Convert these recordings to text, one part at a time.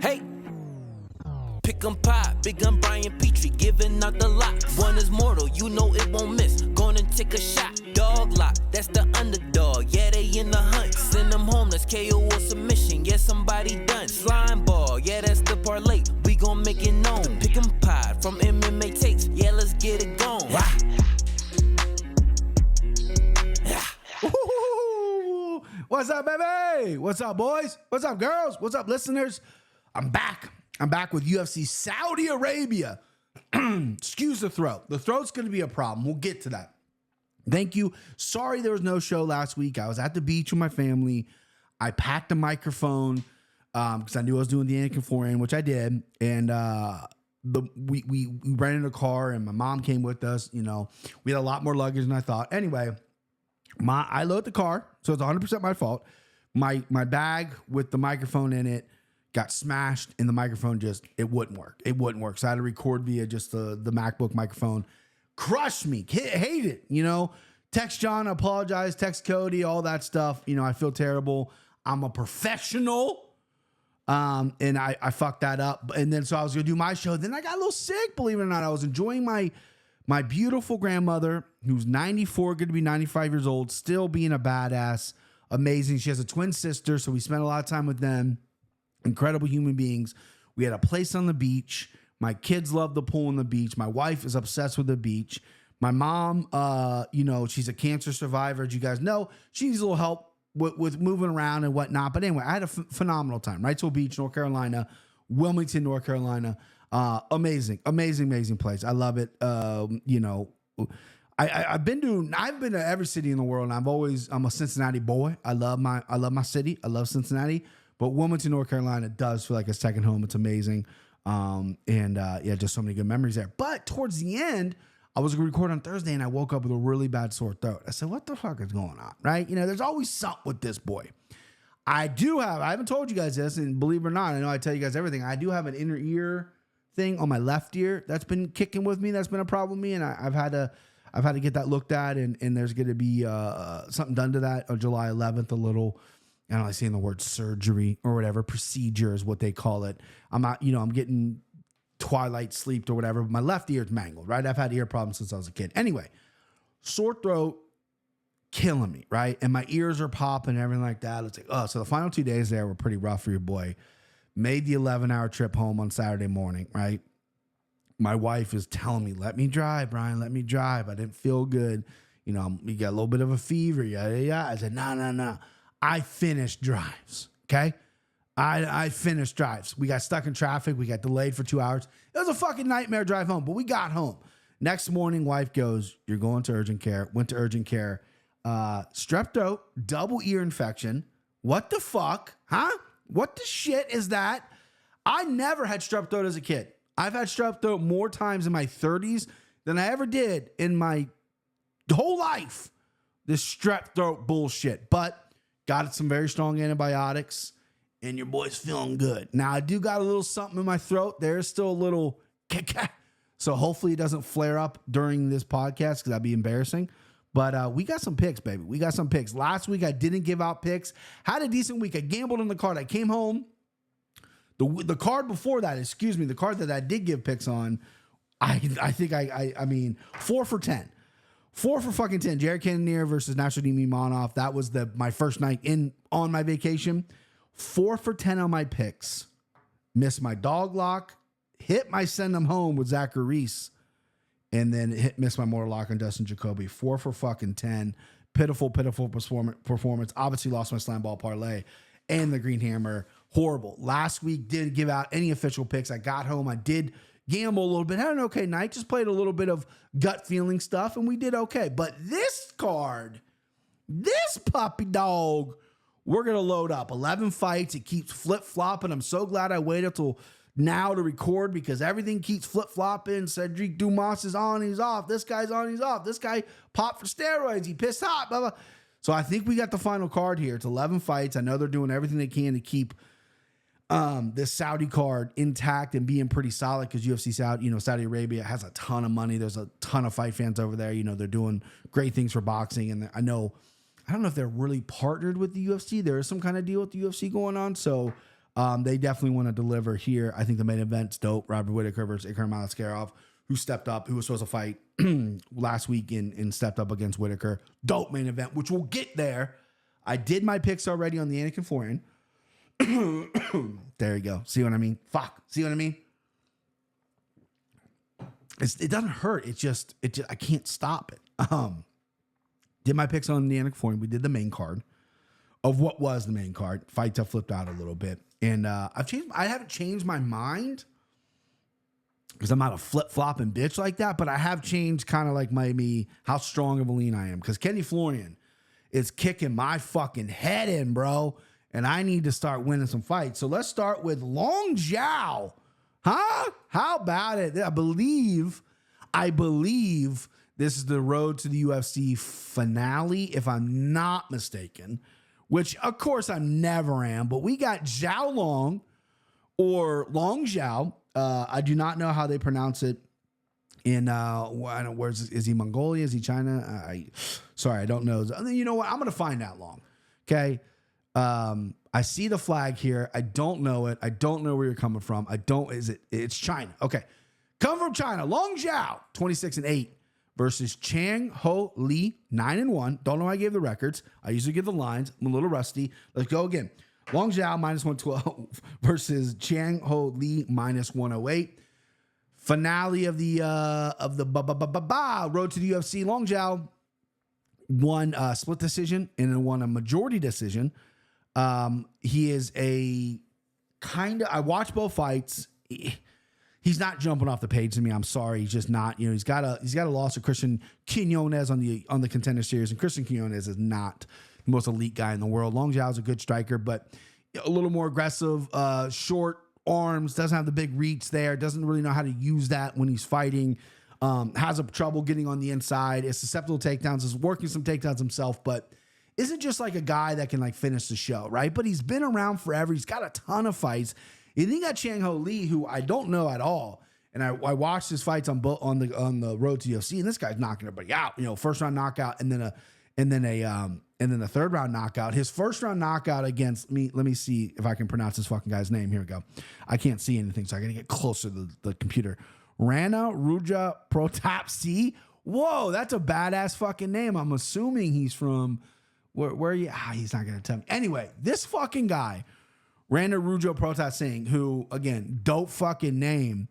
Hey, pick 'em pie, big gun Brian Petrie, giving out the lot. One is mortal, you know it won't miss. Gonna take a shot, dog lock, that's the underdog. Yeah, they in the hunt. Send them home, that's KO or submission. Yeah, somebody done. Slime ball, yeah, that's the parlay. We gon' make it known. Pick 'em pie from MMA tapes. Yeah, let's get it going. What's up, baby? What's up, boys? What's up, girls? What's up, listeners? I'm back. I'm back with UFC Saudi Arabia. Excuse the throat. The throat's going to be a problem. We'll get to that. Thank you. Sorry there was no show last week. I was at the beach with my family. I packed a microphone because I knew I was doing the Anakin 4N, which I did. And we rented a car, and my mom came with us. You know, we had a lot more luggage than I thought. Anyway, I load the car, so it's 100% my fault. My bag with the microphone in it got smashed, and the microphone it wouldn't work. It wouldn't work. So I had to record via just the MacBook microphone. Crushed me. Hate it, you know. Text John, apologize. Text Cody, all that stuff. You know, I feel terrible. I'm a professional. And I fucked that up. And then so I was gonna do my show. Then I got a little sick, believe it or not. I was enjoying my beautiful grandmother, who's 94, going to be 95 years old, still being a badass. Amazing. She has a twin sister, so we spent a lot of time with them. Incredible human beings. We had a place on the beach. My kids love the pool on the beach. My wife is obsessed with the beach. My mom, she's a cancer survivor, as you guys know. She needs a little help with moving around and whatnot. But anyway, I had a phenomenal time. Wrightsville Beach, North Carolina, Wilmington, North Carolina. Amazing place. I love it. I've been to every city in the world, and I'm a Cincinnati boy. I love my city. I love Cincinnati, but Wilmington, North Carolina does feel like a second home. It's amazing. Just so many good memories there. But towards the end, I was going to record on Thursday, and I woke up with a really bad sore throat. I said, what the fuck is going on? Right? You know, there's always something with this boy. I haven't told you guys this, and believe it or not, I know I tell you guys everything. I do have an inner ear thing on my left ear that's been kicking with me. That's been a problem with me, and I've had to get that looked at, and there's going to be something done to that on July 11th. A little, I don't like saying the word surgery or whatever, procedure is what they call it. I'm getting twilight sleep or whatever, but my left ear is mangled, right? I've had ear problems since I was a kid. Anyway, sore throat, killing me, right? And my ears are popping and everything like that. It's like, so the final 2 days there were pretty rough for your boy. Made the 11-hour trip home on Saturday morning, right? My wife is telling me, let me drive, Brian, let me drive. I didn't feel good. You know, you got a little bit of a fever. Yeah. I said, no. I finished drives, okay? I finished drives. We got stuck in traffic. We got delayed for 2 hours. It was a fucking nightmare drive home, but we got home. Next morning, wife goes, you're going to urgent care. Went to urgent care. Strep throat, double ear infection. What the fuck? Huh? What the shit is that? I never had strep throat as a kid. I've had strep throat more times in my 30s than I ever did in my whole life. This strep throat bullshit. But got some very strong antibiotics, and your boy's feeling good. Now, I do got a little something in my throat. There's still a little so hopefully it doesn't flare up during this podcast because that'd be embarrassing. But we got some picks, baby. We got some picks. Last week, I didn't give out picks. Had a decent week. I gambled on the card. I came home. The card before that, the card that I did give picks on, I mean, 4 for 10. 4 for fucking 10. Jared Cannonier versus Nasruddin Imanov. That was my first night on my vacation. 4 for 10 on my picks. Missed my dog lock. Hit my send them home with Zachary Reese. And then missed my mortal lock on Dustin Jacoby. 4 for fucking 10. Pitiful performance. Obviously lost my slime ball parlay. And the Green Hammer. Horrible. Last week, didn't give out any official picks. I got home. I did gamble a little bit. Had an okay night. Just played a little bit of gut feeling stuff, and we did okay. But this card, this puppy dog, we're going to load up. 11 fights. It keeps flip-flopping. I'm so glad I waited till now to record because everything keeps flip-flopping. Cedric Dumas is on, he's off. This guy's on, he's off. This guy popped for steroids. He pissed hot, blah, blah. So I think we got the final card here. It's 11 fights. I know they're doing everything they can to keep this Saudi card intact and being pretty solid because UFC Saudi Arabia has a ton of money. There's a ton of fight fans over there. You know, they're doing great things for boxing. And I don't know if they're really partnered with the UFC. There is some kind of deal with the UFC going on. So They definitely want to deliver here. I think the main event's dope. Robert Whitaker versus Ikram Aliskerov, who stepped up, who was supposed to fight last week and stepped up against Whitaker. Dope main event, which we'll get there. I did my picks already on the Anakin Florian. There you go. See what I mean? Fuck. See what I mean? It doesn't hurt. It just I can't stop it. Did my picks on the Anakin Florian. We did the main card of what was the main card. Fights have flipped out a little bit. And I haven't changed my mind because I'm not a flip-flopping bitch like that, but I have changed kind of like maybe how strong of a lean I am. Because Kenny Florian is kicking my fucking head in, bro. And I need to start winning some fights. So let's start with Longxia. Huh? How about it? I believe this is the road to the UFC finale, if I'm not mistaken. Which, of course, I never am. But we got Zhao Long or Longxia. I do not know how they pronounce it. In is he Mongolia? Is he China? Sorry, I don't know. You know what? I'm gonna find out long. Okay. I see the flag here. I don't know it. I don't know where you're coming from. It's China. Okay. Come from China. Longxia, 26-8 versus Chang Ho Lee, 9-1. Don't know why I gave the records. I usually give the lines. I'm a little rusty. Let's go again. Longxia -112 versus Chang Ho Lee -108. Finale of the road to the UFC. Longxia won a split decision and then won a majority decision. He is I watched both fights. He's not jumping off the page to me. I'm sorry. He's just not, he's got a loss of Christian Quinones on the contender series, and Christian Quinones is not the most elite guy in the world. Longxia is a good striker, but a little more aggressive, short arms, doesn't have the big reach there, doesn't really know how to use that when he's fighting, has a trouble getting on the inside, is susceptible to takedowns, is working some takedowns himself, but isn't just like a guy that can like finish the show, right? But he's been around forever. He's got a ton of fights. And then you got Chang Ho Lee, who I don't know at all. And I watched his fights on the road to UFC, and this guy's knocking everybody out. First round knockout, and then a third round knockout. His first round knockout against me. Let me see if I can pronounce this fucking guy's name. Here we go. I can't see anything, so I got to get closer to the computer. Rana Ruja Protap C. Whoa, that's a badass fucking name. I'm assuming he's from where are you? He's not gonna tell me. Anyway, this fucking guy, Rana Ruja Protap Singh, who again, dope fucking name.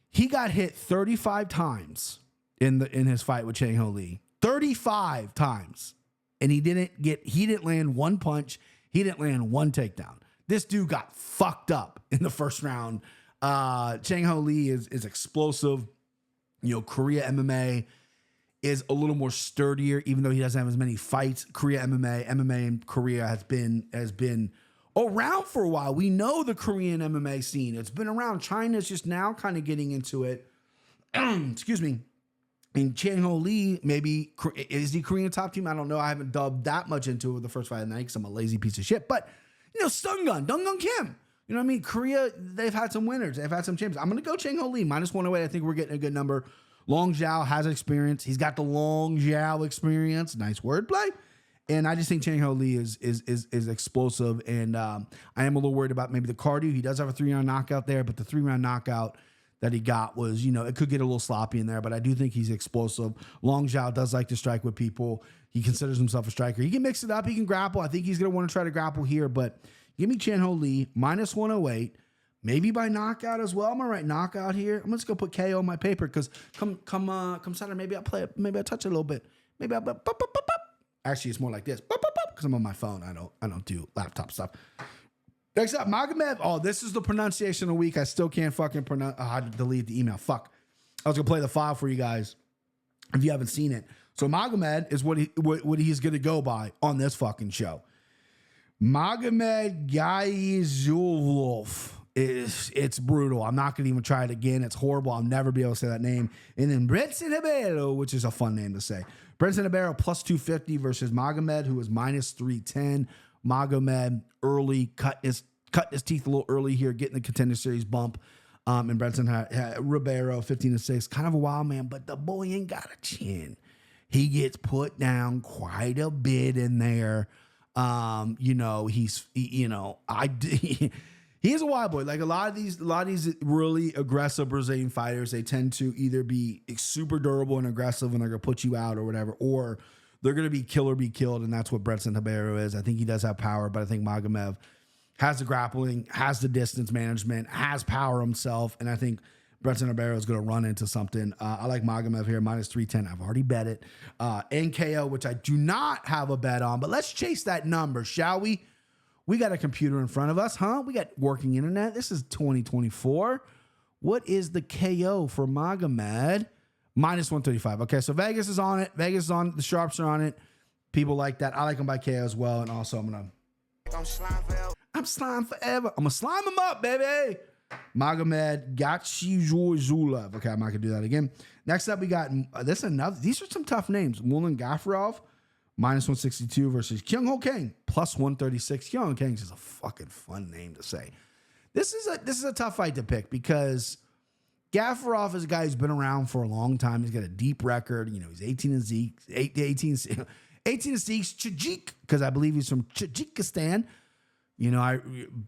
He got hit 35 times in his fight with Chang Ho Lee. 35 times. And he didn't land one punch. He didn't land one takedown. This dude got fucked up in the first round. Chang Ho Lee is explosive. Korea MMA is a little more sturdier, even though he doesn't have as many fights. Korea MMA in Korea has been around for a while. We know the Korean MMA scene. It's been around. China's just now kind of getting into it. Excuse me. And Chang Ho Lee, maybe, is he Korean top team? I don't know. I haven't dubbed that much into it the first fight of the night because I'm a lazy piece of shit. But, Donggun Kim. You know what I mean? Korea, they've had some winners. They've had some champions. I'm going to go Chang Ho Lee. -108. I think we're getting a good number. Longxia has experience. He's got the Longxia experience. Nice wordplay. And I just think Chang Ho Lee is explosive. And I am a little worried about maybe the cardio. He does have a 3-round knockout there, but the 3-round knockout that he got was, it could get a little sloppy in there, but I do think he's explosive. Longxia does like to strike with people. He considers himself a striker. He can mix it up. He can grapple. I think he's going to want to try to grapple here, but give me Chang Ho Lee, -108, maybe by knockout as well. I'm going to write knockout here. I'm just going to put KO on my paper because come Saturday, maybe I'll play it. Maybe I'll touch it a little bit. Maybe I'll actually, it's more like this because I'm on my phone. I don't do laptop stuff. Next up, Magomed. Oh, this is the pronunciation of the week. I still can't fucking pronounce. I had to delete the email. Fuck. I was gonna play the file for you guys if you haven't seen it. So Magomed is what he's gonna go by on this fucking show. Magomed Gayzulov. It's brutal. I'm not gonna even try it again. It's horrible. I'll never be able to say that name. And then Bretson Ribeiro, which is a fun name to say. Bretson Ribeiro +250 versus Magomed, who is -310. Magomed early cut his teeth a little early here, getting the contender series bump. And Bretson had Ribeiro 15-6, kind of a wild man, but the boy ain't got a chin. He gets put down quite a bit in there. He is a wild boy. Like a lot of these really aggressive Brazilian fighters, they tend to either be super durable and aggressive and they're going to put you out or whatever, or they're going to be kill or be killed. And that's what Bretson Ribeiro is. I think he does have power, but I think Magomed has the grappling, has the distance management, has power himself. And I think Bretson Ribeiro is going to run into something. I like Magomed here, minus 310. I've already bet it. NKO, which I do not have a bet on, but let's chase that number, shall we? We got a computer in front of us, huh? We got working internet. This is 2024. What is the KO for Magomed? Minus 135. Okay, so Vegas is on it. Vegas is on it. The sharps are on it. People like that. I like them by KO as well. And also, I'm slime forever. I'm going to slime them up, baby. Magomed Gachizulev. Okay, I'm not going to do that again. Next up, we got this another. These are some tough names. Mullen Gafarov. Minus 162 versus Chang Ho Lee, plus 136. Chang Ho Lee is a fucking fun name to say. This is a tough fight to pick because Gafarov is a guy who's been around for a long time. He's got a deep record. You know, he's 18 and Zeke, 18 and Zeke's Tajik, because I believe he's from Tajikistan. You know, I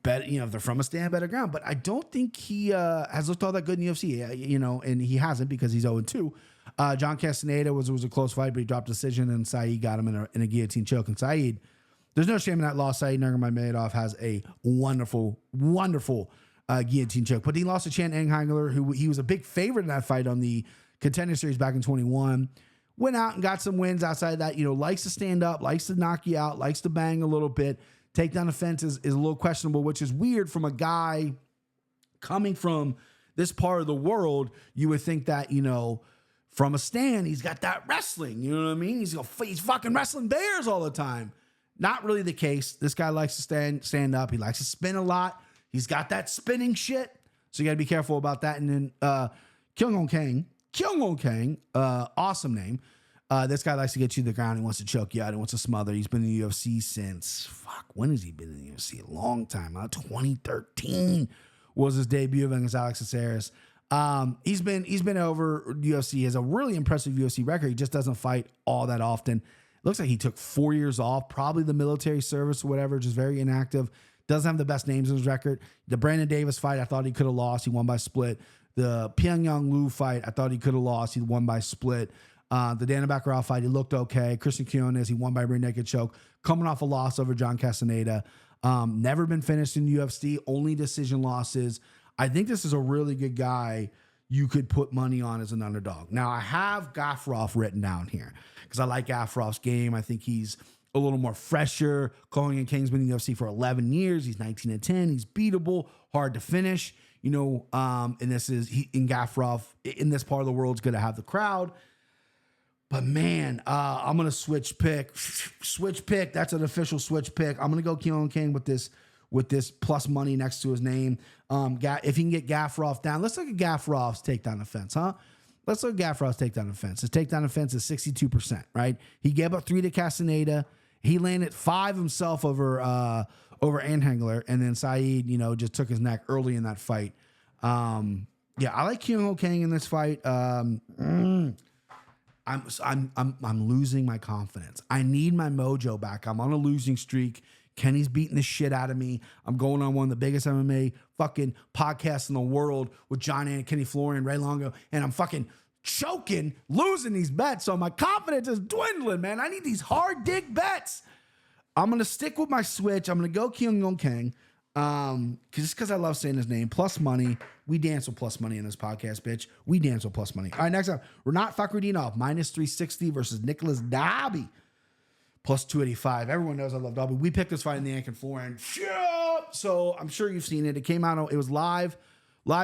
bet, you know, if they're from a stand better ground, but I don't think he has looked all that good in the UFC, you know, and he hasn't because he's 0-2. John Castaneda was a close fight, but he dropped a decision, and Saeed got him in a guillotine choke. And Saeed, there's no shame in that loss. Saeed Nurmagomedov has a wonderful guillotine choke. But he lost to Chan Enghangler, who he was a big favorite in that fight on the Contender Series back in 21. Went out and got some wins outside of that. You know, likes to stand up, likes to knock you out, likes to bang a little bit. Takedown defense is a little questionable, which is weird from a guy coming from this part of the world. You would think that, you know, from a stand, he's got that wrestling. You know what I mean? He's fucking wrestling bears all the time. Not really the case. This guy likes to stand up. He likes to spin a lot. He's got that spinning shit. So you got to be careful about that. And then Kyung Ho Kang, awesome name. This guy likes to get you to the ground. He wants to choke you out. He wants to smother. He's been in the UFC since, when has he been in the UFC? A long time. 2013 was his debut against Alex Caceres. He's been over UFC. He has a really impressive UFC record. He just doesn't fight all that often. Looks like he took 4 years off, probably the military service or whatever, just very inactive. Doesn't have the best names in his record. The Brandon Davis fight, I thought he could have lost. He won by split. The Pyongyang Liu fight, I thought he could have lost. He won by split. The Dana Baccarat fight, he looked okay. Christian Quinones, he won by rear naked choke. Coming off a loss over John Castaneda. Never been finished in UFC, only decision losses. I think this is a really good guy you could put money on as an underdog. Now, I have Gafarov written down here because I like Gafarov's game. I think he's a little more fresher. Colin King's been in the UFC for 11 years. He's 19-10. He's beatable, hard to finish. You know, and Gafarov in this part of the world is going to have the crowd. But man, I'm going to switch pick. That's an official switch pick. I'm going to go Keelan King with this plus money next to his name. If he can get Gafarov down, let's look at Gafarov's takedown defense, huh? Let's look at Gafarov's takedown defense. His takedown defense is 62%, right? He gave up 3 to Castaneda. He landed 5 himself over Enghangler, and then Saeed, you know, just took his neck early in that fight. Yeah, I like Kyung Ho Kang in this fight. I'm losing my confidence. I need my mojo back. I'm on a losing streak. Kenny's beating the shit out of me. I'm going on one of the biggest MMA fucking podcasts in the world with John and Kenny Florian, Ray Longo, and I'm fucking choking, losing these bets. So my confidence is dwindling, man. I need these hard dig bets. I'm going to stick with my switch. I'm going to go Kyung Ho Kang. Just because I love saying his name. Plus money. We dance with plus money in this podcast, bitch. We dance with plus money. All right, next up, Renat Fakhretdinov, minus 360 versus Nicholas Dobby, plus 285. Everyone knows I love Dobby. We picked this fight in the Ank and Florian. So I'm sure you've seen it. It came out, it was live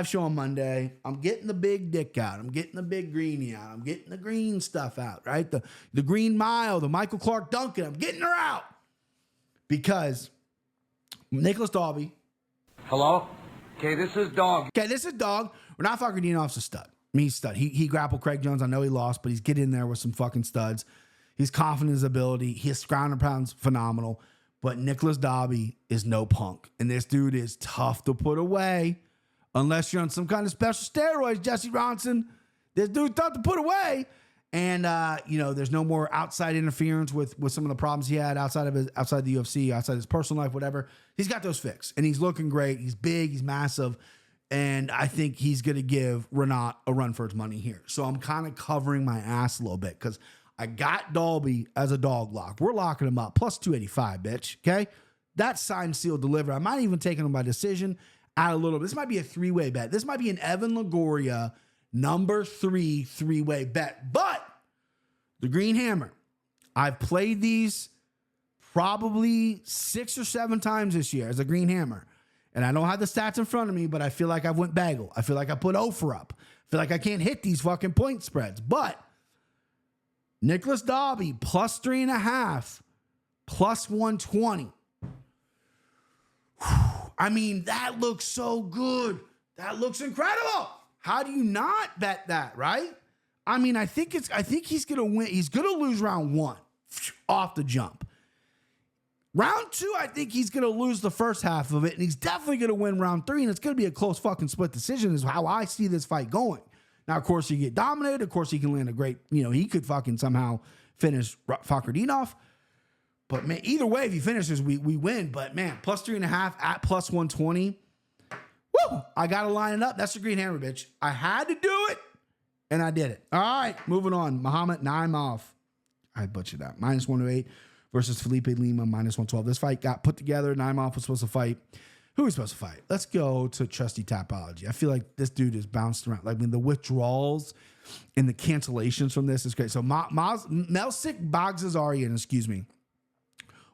show on Monday. I'm getting the big dick out. I'm getting the big greenie out. I'm getting the green stuff out, right? The Green Mile, the Michael Clark Duncan. I'm getting her out because Nicholas Dobby. Hello? Okay, this is Dog. Renat Fakhretdinov's a stud. I mean, he's a stud. He grappled Craig Jones. I know he lost, but he's getting in there with some fucking studs. He's confident in his ability. His ground and pound's phenomenal. But Nicholas Dobby is no punk. And this dude is tough to put away. Unless you're on some kind of special steroids, Jesse Ronson. This dude's tough to put away. And there's no more outside interference with some of the problems he had outside the UFC, outside his personal life, whatever. He's got those fixed, and he's looking great. He's big, he's massive, and I think he's going to give Renat a run for his money here. So I'm kind of covering my ass a little bit because I got Dobby as a dog lock. We're locking him up plus 285, bitch. Okay, that's signed, sealed, delivered. I might even take him by decision. Add a little bit. This might be a three-way bet. This might be an Evan Longoria number three-way bet. But the Green Hammer, I've played these probably 6 or 7 times this year as a Green Hammer. And I don't have the stats in front of me, but I feel like I've went bagel. I feel like I put Ofer up. I feel like I can't hit these fucking point spreads. But Nicholas Dobby plus 3.5, plus 120. I mean, that looks so good. That looks incredible. How do you not bet that, right? I mean, I think he's gonna win. He's gonna lose round 1 off the jump. Round 2, I think he's gonna lose the first half of it, and he's definitely gonna win round 3, and it's gonna be a close fucking split decision. Is how I see this fight going. Now, of course, you get dominated. Of course, he can land a great. He could fucking somehow finish Fakardinov. But man, either way, if he finishes, we win. But man, plus 3.5 at plus 120. Woo! I gotta line it up. That's the Green Hammer, bitch. I had to do it. And I did it. All right, moving on. Muhammad Naimov. I butchered that. Minus 108 versus Felipe Lima, minus 112. This fight got put together. Naimov was supposed to fight. Who was supposed to fight? Let's go to Trusty Tapology. I feel like this dude is bounced around. Like, the withdrawals and the cancellations from this is great. So Melsik Bagdasaryan,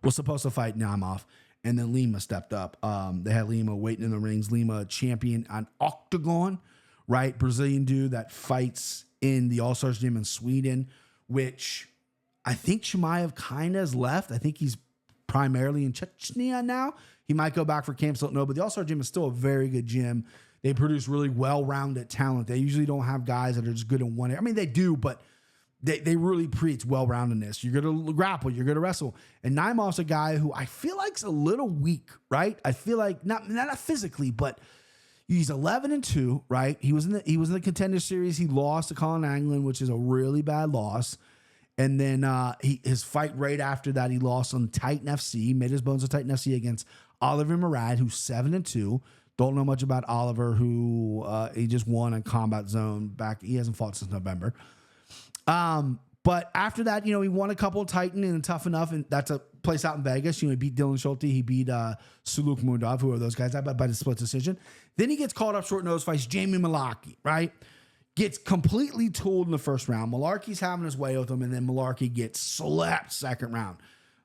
was supposed to fight Naimov. And then Lima stepped up. They had Lima waiting in the rings. Lima, champion on Octagon, right? Brazilian dude that fights in the All-Stars gym in Sweden, which I think Chimaev kind of has left. I think he's primarily in Chechnya now. He might go back for camps, don't know, but the All-Star gym is still a very good gym. They produce really well-rounded talent. They usually don't have guys that are just good in one area. I mean, they do, but they really preach well-roundedness. You're going to grapple. You're going to wrestle. And Naimov's a guy who I feel like's a little weak, right? I feel like, not physically, but he's 11-2, right? He was in the Contender Series. He lost to Colin Anglin, which is a really bad loss. And then his fight right after that, he lost on Titan FC. He made his bones on Titan FC against Oliver Murad, who's 7-2. Don't know much about Oliver, who he just won in Combat Zone back. He hasn't fought since November. But after that, he won a couple of Titan and Tough Enough, and that's a place out in Vegas. He beat Dylan Schulte. He beat Suluk Murdov, who are those guys by the split decision. Then he gets called up short nose, fights Jamie Malarkey, right? Gets completely tooled in the first round. Malarkey's having his way with him, and then Malarkey gets slapped second round.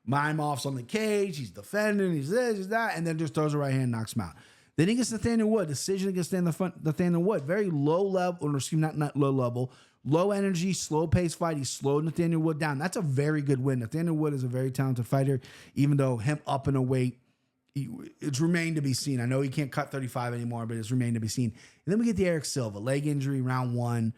Maimov's on the cage. He's defending. He's this, he's that, and then just throws a right hand, knocks him out. Then he gets Nathaniel Wood. Decision against Nathaniel Wood. Very low level, or excuse me, not low level. Low energy, slow pace fight. He slowed Nathaniel Wood down. That's a very good win. Nathaniel Wood is a very talented fighter, even though him up in a weight, it's remained to be seen. I know he can't cut 35 anymore, but it's remained to be seen. And then we get the Eric Silva, leg injury, round 1.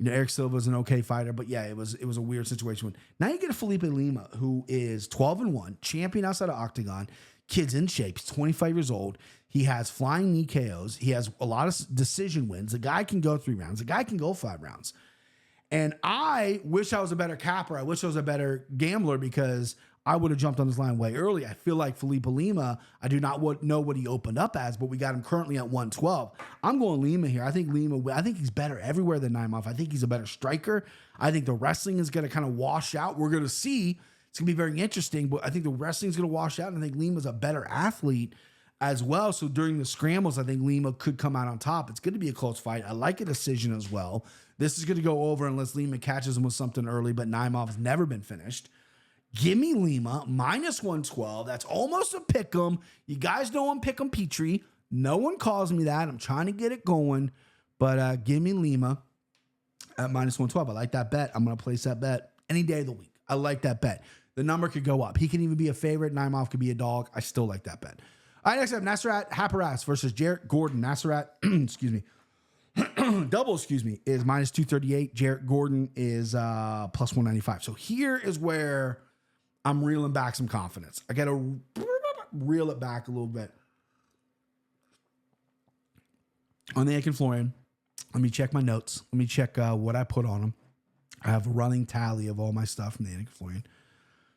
Eric Silva's an okay fighter, but yeah, it was a weird situation. Now you get a Felipe Lima, who is 12-1, champion outside of Octagon. Kid's in shape. He's 25 years old. He has flying knee KOs. He has a lot of decision wins. The guy can go 3 rounds. The guy can go 5 rounds. And I wish I was a better capper. I wish I was a better gambler because I would have jumped on this line way early. I feel like Felipe Lima, I do not know what he opened up as, but we got him currently at 112. I'm going Lima here. I think he's better everywhere than Naimov. I think he's a better striker. I think the wrestling is going to kind of wash out. We're going to see. It's going to be very interesting, but I think the wrestling is going to wash out, and I think Lima's a better athlete as well. So during the scrambles, I think Lima could come out on top. It's going to be a close fight. I like a decision as well. This is going to go over unless Lima catches him with something early, but Naimov's never been finished. Give me Lima, minus 112. That's almost a pick 'em. You guys know I'm pick 'em Petrie. No one calls me that. I'm trying to get it going, but give me Lima at minus 112. I like that bet. I'm going to place that bet any day of the week. I like that bet. The number could go up. He can even be a favorite. Naimov could be a dog. I still like that bet. All right, next up, Nasrat Haparas versus Jarrett Gordon. Nasrat, is minus 238. Jarrett Gordon is plus 195. So here is where I'm reeling back some confidence. I got to reel it back a little bit. On the Akin Florian, let me check my notes. Let me check what I put on him. I have a running tally of all my stuff from the Antiquarian.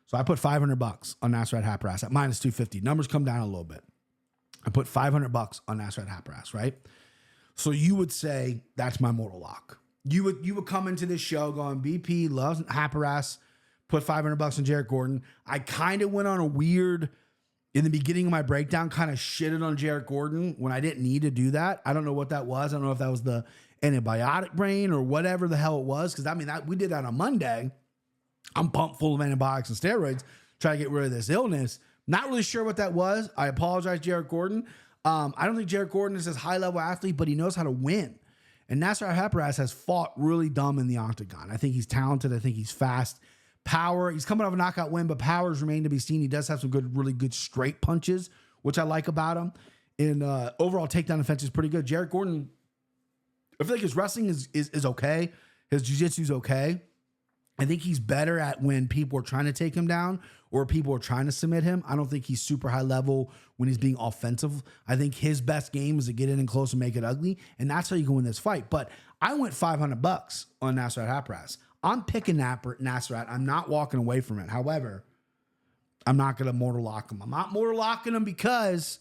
So I put $500 on Nasrat Haqparast at minus 250. Numbers come down a little bit. I put $500 on Nasrat Haqparast, right? So you would say that's my mortal lock. You would come into this show going, BP loves Haqparast, put $500 on Jared Gordon. I kind of went on a weird, in the beginning of my breakdown, kind of shitted on Jared Gordon when I didn't need to do that. I don't know what that was. I don't know if that was the antibiotic brain or whatever the hell it was. Because I mean, we did that on Monday. I'm pumped full of antibiotics and steroids, trying to get rid of this illness. Not really sure what that was. I apologize, Jared Gordon. I don't think Jared Gordon is this high-level athlete, but he knows how to win. And Nasrat Haqparast has fought really dumb in the octagon. I think he's talented. I think he's fast. Power. He's coming off a knockout win, but powers remain to be seen. He does have some really good straight punches, which I like about him. And overall takedown defense is pretty good. Jared Gordon, I feel like his wrestling is okay. His jiu-jitsu is okay. I think he's better at when people are trying to take him down or people are trying to submit him. I don't think he's super high level when he's being offensive. I think his best game is to get in and close and make it ugly. And that's how you go win this fight. But I went $500 on Nasrat Haqparast. I'm picking Nasrat. I'm not walking away from it. However, I'm not going to mortal lock him. I'm not mortal locking him because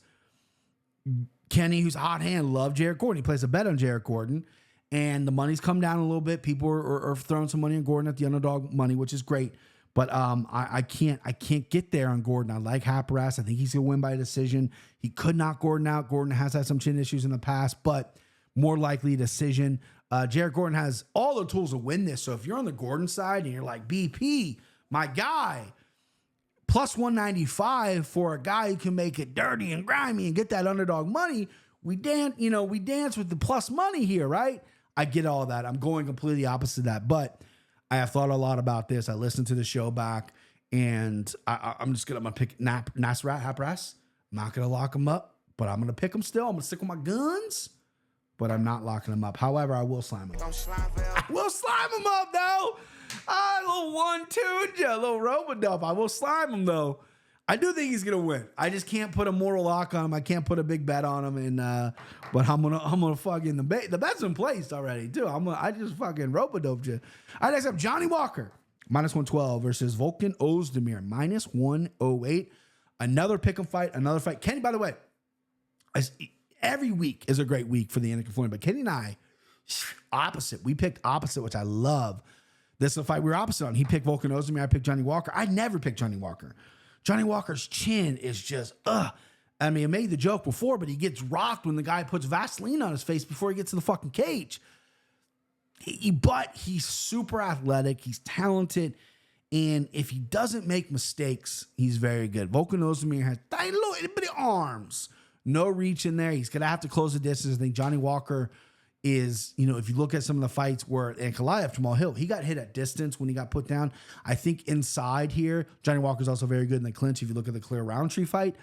Kenny, who's hot hand, loved Jared Gordon. He plays a bet on Jared Gordon. And the money's come down a little bit. People are throwing some money on Gordon at the underdog money, which is great. But I can't get there on Gordon. I like Haqparast. I think he's gonna win by a decision. He could knock Gordon out. Gordon has had some chin issues in the past, but more likely decision. Jared Gordon has all the tools to win this. So if you're on the Gordon side and you're like, BP, my guy, plus 195 for a guy who can make it dirty and grimy and get that underdog money, we dance with the plus money here, right? I get all that. I'm going completely opposite of that. But I have thought a lot about this. I listened to the show back, and I'm going to pick Nasrat Haqparast. I'm not going to lock him up, but I'm going to pick him still. I'm going to stick with my guns, but I'm not locking him up. However, I will slime him up. I will slime him up, though. A little 1-2, a little rope-a-dope. I will slime him, though. I do think he's gonna win. I just can't put a moral lock on him. I can't put a big bet on him, and but I'm gonna fucking the bet's in place already too. I just fucking rope-a-dope you. I next up Johnny Walker minus 112 versus Vulcan Ozdemir minus 108. Another pick'em fight, another fight. Kenny, by the way, every week is a great week for the Antiquarian, but Kenny and I opposite. We picked opposite, which I love. This is a fight we were opposite on. He picked Vulcan Ozdemir. I picked Johnny Walker. I never picked Johnny Walker. Johnny Walker's chin is just, I mean, I made the joke before, but he gets rocked when the guy puts Vaseline on his face before he gets to the fucking cage. But he's super athletic. He's talented. And if he doesn't make mistakes, he's very good. Vulcan Ozdemir has tiny little bitty arms. No reach in there. He's going to have to close the distance. I think Johnny Walker is, if you look at some of the fights where Ankalaev, Jamal Hill, he got hit at distance when he got put down. I think inside here, Johnny Walker's also very good in the clinch. If you look at the Claire Roundtree fight,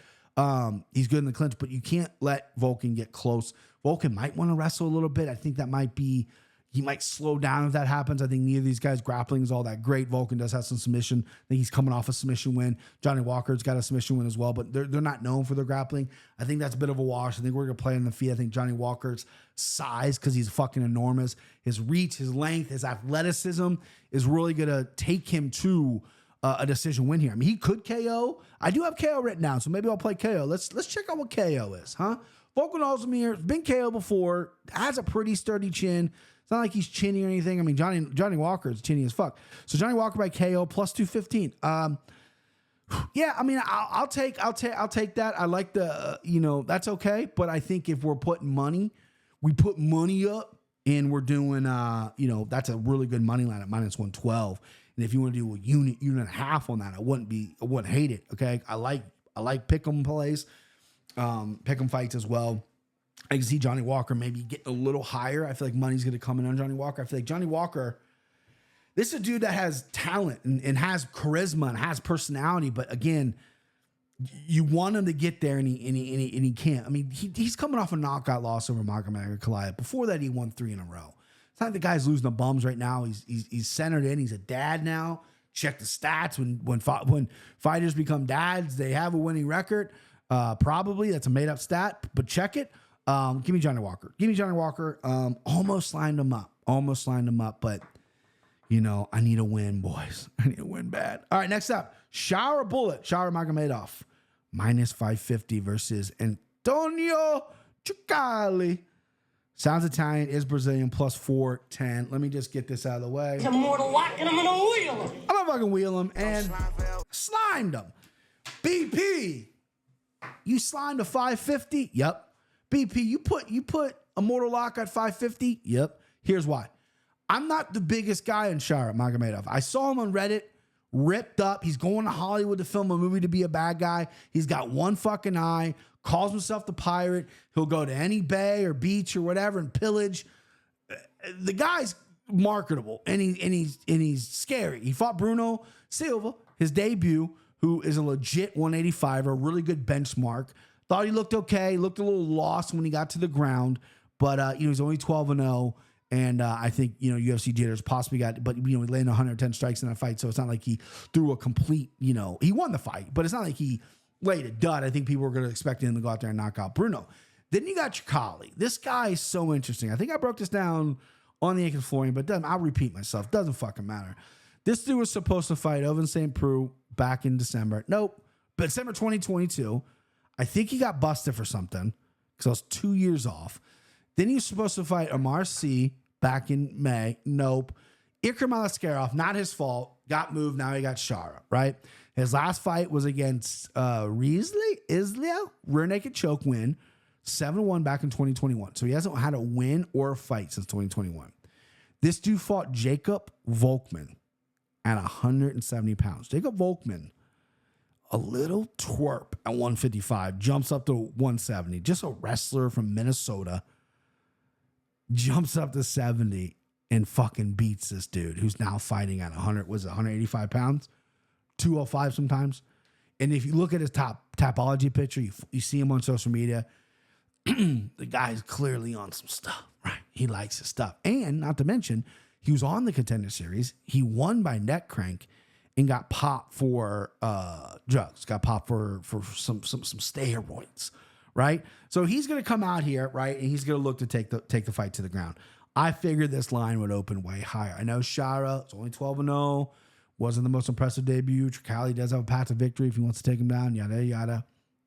he's good in the clinch, but you can't let Vulcan get close. Vulcan might want to wrestle a little bit. I think that might be, he might slow down if that happens. I think neither of these guys' grappling is all that great. Vulcan does have some submission. I think he's coming off a submission win. Johnny Walker's got a submission win as well, but they're not known for their grappling. I think that's a bit of a wash. I think we're going to play on the feet. I think Johnny Walker's size, because he's fucking enormous, his reach, his length, his athleticism is really going to take him to a decision win here. I mean, he could KO. I do have KO written down, so maybe I'll play KO. Let's check out what KO is, huh? Vulcan Ozdemir, been KO before, has a pretty sturdy chin. It's not like he's chinny or anything. I mean, Johnny Walker is chinny as fuck. So Johnny Walker by KO plus 215. Yeah, I mean, I'll take that. I like the that's okay. But I think if we're putting money, we put money up and we're doing that's a really good money line at minus 112. And if you want to do a unit and a half on that, I wouldn't hate it. Okay, I like pick'em plays, pick'em fights as well. I can see Johnny Walker maybe getting a little higher. I feel like money's going to come in on Johnny Walker. I feel like Johnny Walker, this is a dude that has talent and has charisma and has personality. But again, you want him to get there and he can't. I mean, he's coming off a knockout loss over Magomed Ankalaev. Before that, he won 3 in a row. It's not like the guy's losing the bums right now. He's centered in. He's a dad now. Check the stats. When fighters become dads, they have a winning record. Probably that's a made up stat, but check it. Give me Johnny Walker. Almost lined him up. But I need a win, boys. I need a win bad. All right, next up, Shara Magomedov, minus 550 versus Antonio Chucali. Sounds Italian, is Brazilian, plus 410. Let me just get this out of the way. I'm gonna wheel him. I'm gonna fucking wheel him and slimed him. BP, you slimed a 550? Yep. BP, you put a mortal lock at 550? Yep. Here's why. I'm not the biggest guy in Shara Magomedov. I saw him on Reddit, ripped up. He's going to Hollywood to film a movie to be a bad guy. He's got one fucking eye, calls himself the pirate. He'll go to any bay or beach or whatever and pillage. The guy's marketable and he's scary. He fought Bruno Silva, his debut, who is a legit 185, a really good benchmark. Thought he looked okay, looked a little lost when he got to the ground, but he's only 12-0. And I think, UFC jitters possibly got, but, he landed 110 strikes in that fight. So it's not like he threw a complete, he won the fight, but it's not like he laid a dud. I think people were going to expect him to go out there and knock out Bruno. Then you got Chucali. This guy is so interesting. I think I broke this down on the Ankle Flooring, but I'll repeat myself. Doesn't fucking matter. This dude was supposed to fight Oven St. Preux back in December. Nope. But December 2022. I think he got busted for something because I was 2 years off. Then he was supposed to fight Amar C back in May. Nope. Ikram Alaskarov, not his fault. Got moved. Now he got Shara, right? His last fight was against Israel, rear naked choke win, 7-1 back in 2021. So he hasn't had a win or a fight since 2021. This dude fought Jacob Volkman at 170 pounds. Jacob Volkman, a little twerp at 155, jumps up to 170. Just a wrestler from Minnesota. Jumps up to 70 and fucking beats this dude who's now fighting at 185 pounds, 205 sometimes. And if you look at his topology picture, you see him on social media, the guy's clearly on some stuff, right? He likes his stuff. And not to mention, he was on the Contender Series. He won by neck crank and got popped for drugs, got popped for some steroids. Right? So he's going to come out here, right? And he's going to look to take the fight to the ground. I figured this line would open way higher. I know Shara, it's only 12-0, wasn't the most impressive debut. Chucali does have a path to victory if he wants to take him down, yada, yada.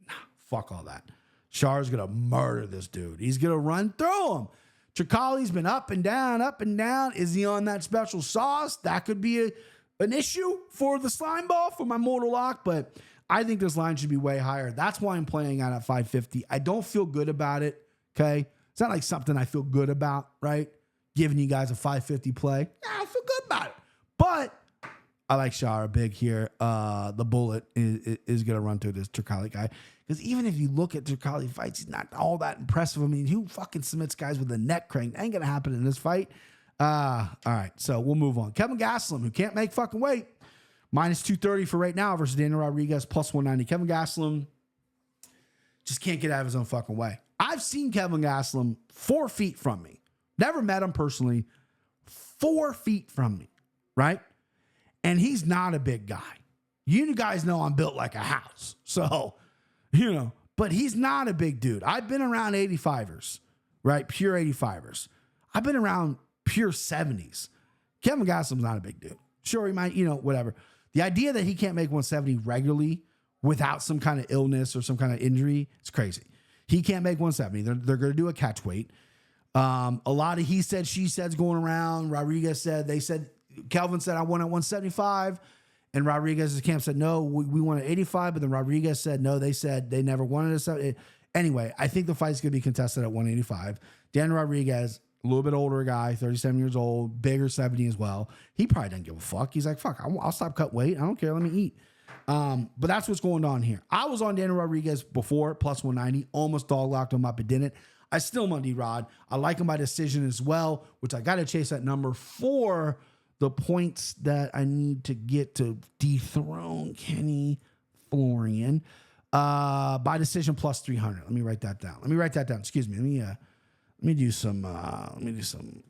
Nah, fuck all that. Shara's going to murder this dude. He's going to run through him. Chucali's been up and down, up and down. Is he on that special sauce? That could be an issue for the slime ball, for my mortal lock, but I think this line should be way higher. That's why I'm playing out at 550. I don't feel good about it, okay? It's not like something I feel good about, right? Giving you guys a 550 play. I feel good about it. But I like Shara big here. The bullet is going to run through this Chucali guy. Because even if you look at Chucali fights, he's not all that impressive. I mean, who fucking submits guys with a neck crank? That ain't going to happen in this fight. All right, so we'll move on. Kelvin Gastelum, who can't make fucking weight. Minus 230 for right now versus Daniel Rodriguez, plus 190. Kelvin Gastelum just can't get out of his own fucking way. I've seen Kelvin Gastelum 4 feet from me. Never met him personally. 4 feet from me, right? And he's not a big guy. You guys know I'm built like a house. So, but he's not a big dude. I've been around 85ers, right? Pure 85ers. I've been around pure 70s. Kelvin Gastelum's not a big dude. Sure, he might, whatever. The idea that he can't make 170 regularly without some kind of illness or some kind of injury, it's crazy. He can't make 170. They're going to do a catch weight. A lot of he said, she said's going around. Rodriguez said, Kelvin said, I want at 175. And Rodriguez's camp said, no, we want at 85. But then Rodriguez said, no, they said they never wanted us. Anyway, I think the fight's going to be contested at 185. Dan Rodriguez, a little bit older guy, 37 years old, bigger 70 as well. He probably doesn't give a fuck. He's like, fuck, I'll stop cut weight. I don't care. Let me eat. But that's what's going on here. I was on Daniel Rodriguez before, plus 190. Almost dog locked him up, but didn't. I still am on D-Rod. I like him by decision as well, which I got to chase that number for the points that I need to get to dethrone Kenny Florian. By decision, plus 300. Let me write that down. Excuse me. Let me do some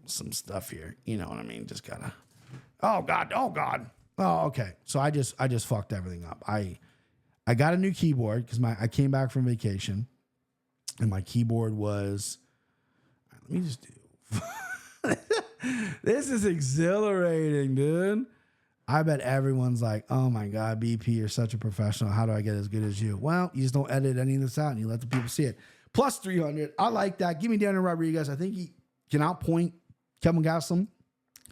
stuff here. You know what I mean? Just gotta. Oh God. Oh, okay. So I just fucked everything up. I got a new keyboard because I came back from vacation, and my keyboard was. Let me just do. This is exhilarating, dude. I bet everyone's like, oh my God, BP, you're such a professional. How do I get as good as you? Well, you just don't edit any of this out and you let the people see it. Plus 300. I like that. Give me Daniel Rodriguez. I think he can outpoint Kelvin Gastelum.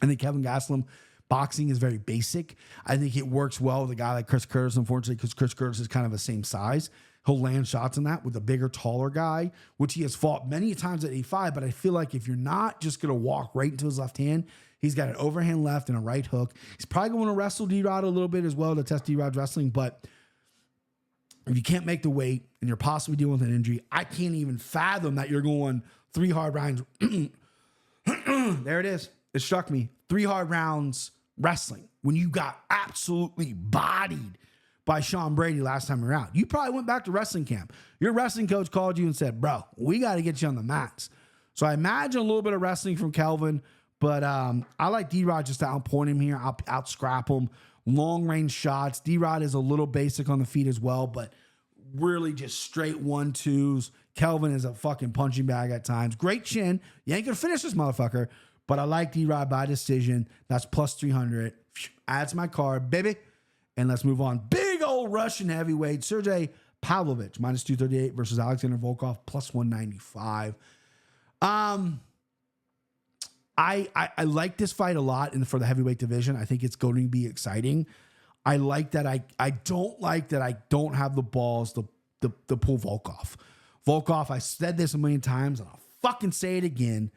I think Kelvin Gastelum boxing is very basic. I think it works well with a guy like Chris Curtis, unfortunately, because Chris Curtis is kind of the same size. He'll land shots in that with a bigger, taller guy, which he has fought many times at 85. But I feel like if you're not just going to walk right into his left hand, he's got an overhand left and a right hook. He's probably going to wrestle D-Rod a little bit as well to test D-Rod's wrestling. But if you can't make the weight and you're possibly dealing with an injury, I can't even fathom that you're going 3 hard rounds. There it is. It struck me. 3 hard rounds wrestling when you got absolutely bodied by Sean Brady last time around. You probably went back to wrestling camp. Your wrestling coach called you and said, bro, we got to get you on the mats. So I imagine a little bit of wrestling from Kelvin, but I like D-Rod just to outpoint him here, out-scrap him. Long-range shots. D-Rod is a little basic on the feet as well, but really just straight 1-2s. Kelvin is a fucking punching bag at times. Great chin. You ain't going to finish this motherfucker, but I like D-Rod by decision. That's plus 300. Adds my card, baby. And let's move on. Big old Russian heavyweight, Sergey Pavlovich, minus 238 versus Alexander Volkov, plus 195. I like this fight a lot for the heavyweight division. I think it's going to be exciting. I like that. I don't like that I don't have the balls to pull Volkov. Volkov, I said this a million times, and I'll fucking say it again.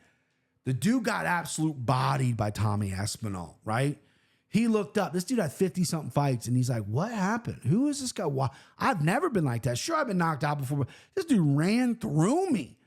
The dude got absolute bodied by Tommy Aspinall, right? He looked up. This dude had 50-something fights, and he's like, what happened? Who is this guy? Why? I've never been like that. Sure, I've been knocked out before, but this dude ran through me.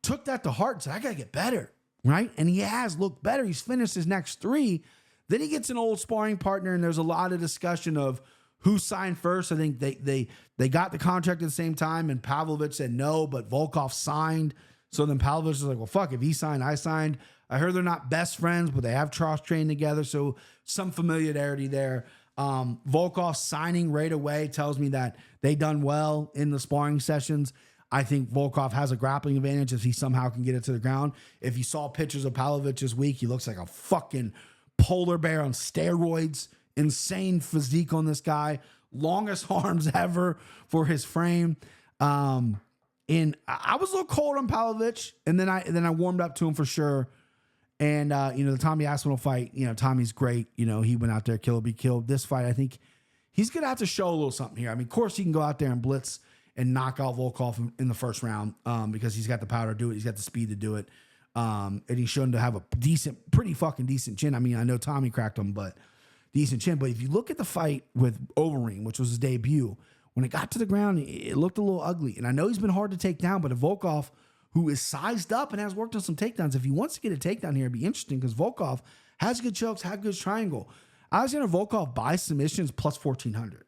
Took that to heart and said, I got to get better, right? And he has looked better. He's finished his next 3. Then he gets an old sparring partner, and there's a lot of discussion of who signed first. I think they got the contract at the same time, and Pavlovich said no, but Volkov signed. So then Pavlovich was like, well, fuck, if he signed, I signed. I heard they're not best friends, but they have cross-trained together, so some familiarity there. Volkov signing right away tells me that they done well in the sparring sessions. I think Volkov has a grappling advantage if he somehow can get it to the ground. If you saw pictures of Pavlovich this week, he looks like a fucking polar bear on steroids. Insane physique on this guy. Longest arms ever for his frame. And I was a little cold on Pavlovich, and then I warmed up to him for sure. And, the Tommy Aspinall fight, Tommy's great. He went out there, kill or be killed. This fight, I think he's going to have to show a little something here. I mean, of course, he can go out there and blitz and knock out Volkov in the first round because he's got the power to do it. He's got the speed to do it. And he's shown to have a pretty fucking decent chin. I mean, I know Tommy cracked him, but decent chin. But if you look at the fight with Overeem, which was his debut, when it got to the ground, it looked a little ugly. And I know he's been hard to take down, but if Volkov, who is sized up and has worked on some takedowns, if he wants to get a takedown here, it'd be interesting because Volkov has good chokes, has good triangle. Alexander Volkov by submissions plus 1,400.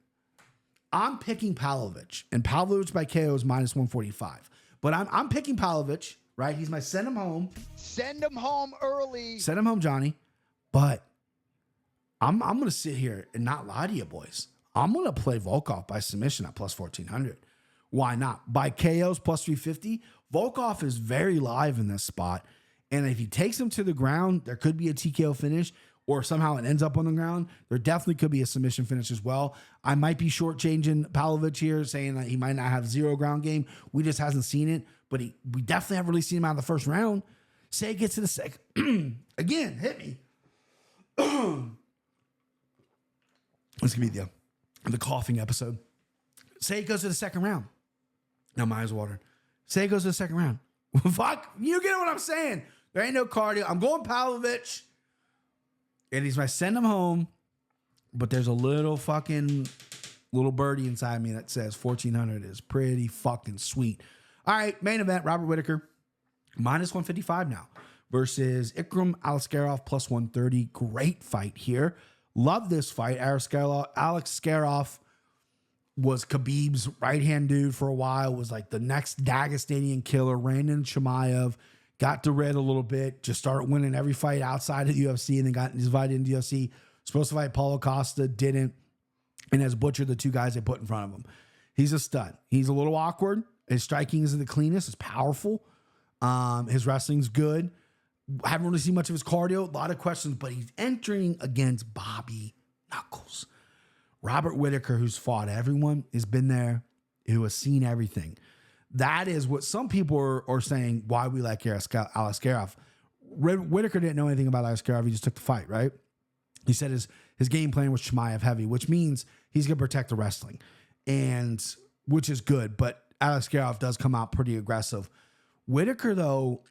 I'm picking Pavlovich, and Pavlovich by KO is minus 145. But I'm picking Pavlovich, right? He's my send him home. Send him home early. Send him home, Johnny. But I'm going to sit here and not lie to you, boys. I'm going to play Volkov by submission at plus 1,400. Why not? By KOs plus 350. Volkov is very live in this spot. And if he takes him to the ground, there could be a TKO finish, or somehow it ends up on the ground. There definitely could be a submission finish as well. I might be shortchanging Pavlovich here, saying that he might not have 0 ground game. We just hasn't seen it, but we definitely haven't really seen him out of the first round. Say it gets to the second. Again, hit me. This could be the coughing episode. Say it goes to the second round. Now my eyes watering. Say it goes to the second round. Fuck, you get what I'm saying. There ain't no cardio. I'm going Pavlovich. And he's my send him home. But there's a little birdie inside me that says 1,400 is pretty fucking sweet. All right, main event, Robert Whitaker. Minus 155 now. Versus Ikram Aliskerov plus 130. Great fight here. Love this fight. Alex Skarov was Khabib's right-hand dude for a while, was like the next Dagestanian killer, ran in Chimaev, got to red a little bit, just started winning every fight outside of the UFC, and then got invited into UFC. Supposed to fight Paulo Costa, didn't, and has butchered the 2 guys they put in front of him. He's a stud. He's a little awkward. His striking isn't the cleanest. It's powerful. His wrestling's good. Haven't really seen much of his cardio. A lot of questions, but he's entering against Bobby Knuckles. Robert Whitaker, who's fought everyone, has been there, who has seen everything. That is what some people are saying why we like Alaskarov. Whitaker didn't know anything about Alaskarov. He just took the fight, right? He said his game plan was Chimaev heavy, which means he's going to protect the wrestling, and which is good. But Alaskarov does come out pretty aggressive. Whitaker, though,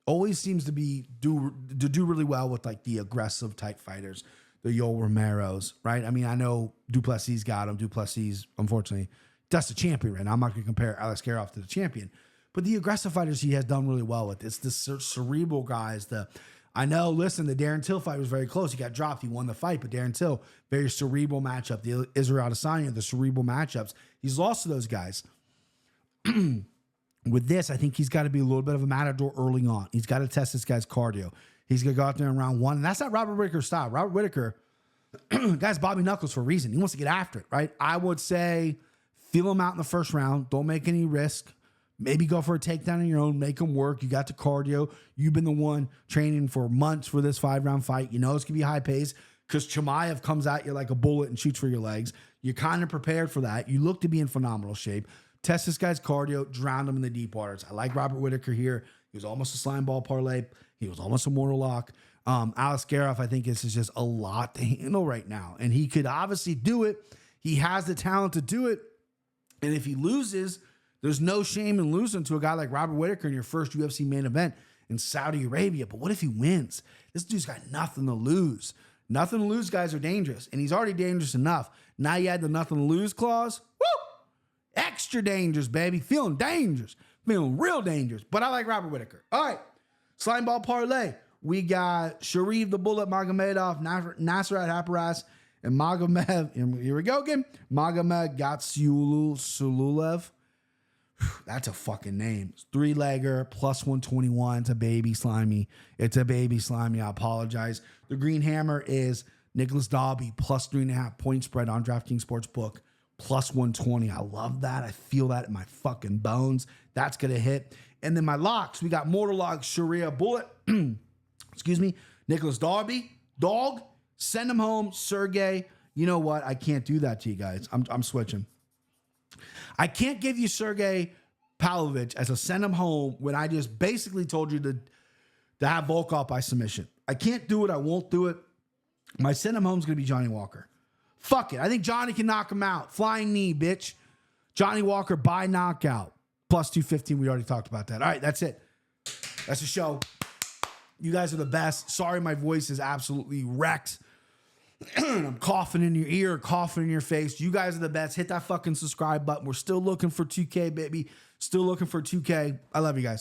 always seems to do really well with like the aggressive type fighters, the Yoel Romeros, right? I mean, I know Duplessis got him. Duplessis, unfortunately, that's the champion right now. I'm not going to compare Alaskarov to the champion, but the aggressive fighters he has done really well with. It's the cerebral guys. I know, listen, the Darren Till fight was very close. He got dropped. He won the fight, but Darren Till, very cerebral matchup. The Israel Adesanya, the cerebral matchups. He's lost to those guys. With this, I think he's got to be a little bit of a matador early on. He's got to test this guy's cardio. He's going to go out there in round one, and that's not Robert Whitaker's style. Robert Whitaker, guy's Bobby Knuckles for a reason. He wants to get after it, right? I would say feel him out in the first round. Don't make any risk. Maybe go for a takedown on your own. Make him work. You got the cardio. You've been the one training for months for this 5-round fight. You know it's going to be high pace because Chimaev comes at you like a bullet and shoots for your legs. You're kind of prepared for that. You look to be in phenomenal shape. Test this guy's cardio. Drown him in the deep waters. I like Robert Whitaker here. He was almost a slime ball parlay. He was almost a mortal lock. Alaskarov, I think this is just a lot to handle right now. And he could obviously do it. He has the talent to do it. And if he loses, there's no shame in losing to a guy like Robert Whitaker in your first UFC main event in Saudi Arabia. But what if he wins? This dude's got nothing to lose. Nothing to lose guys are dangerous. And he's already dangerous enough. Now you add the nothing to lose clause. Woo! Extra dangerous, baby. Feeling dangerous. Feeling real dangerous. But I like Robert Whitaker. All right. Slime ball parlay. We got Sharif the Bullet Magomedov, Nasrat Haparas, and Magomed. And here we go again. Magomed Gatsululev. That's a fucking name. 3-legger, plus 121. It's a baby slimy. It's a baby slimy. I apologize. The green hammer is Nicholas Dobby, plus 3.5 point spread on DraftKings Sportsbook, plus 120. I love that. I feel that in my fucking bones. That's going to hit. And then my locks, we got Mortal Lock, Sharia Bullet, excuse me, Nicholas Dobby, Dog, send him home, Sergey. You know what? I can't do that to you guys. I'm switching. I can't give you Sergey Pavlovich as a send him home when I just basically told you to have Volkov by submission. I can't do it. I won't do it. My send him home is going to be Johnny Walker. Fuck it. I think Johnny can knock him out. Flying knee, bitch. Johnny Walker by knockout. Plus 215. We already talked about that. All right, that's it. That's the show. You guys are the best. Sorry my voice is absolutely wrecked. I'm coughing in your ear, coughing in your face. You guys are the best. Hit that fucking subscribe button. We're still looking for 2K, baby. Still looking for 2K. I love you guys.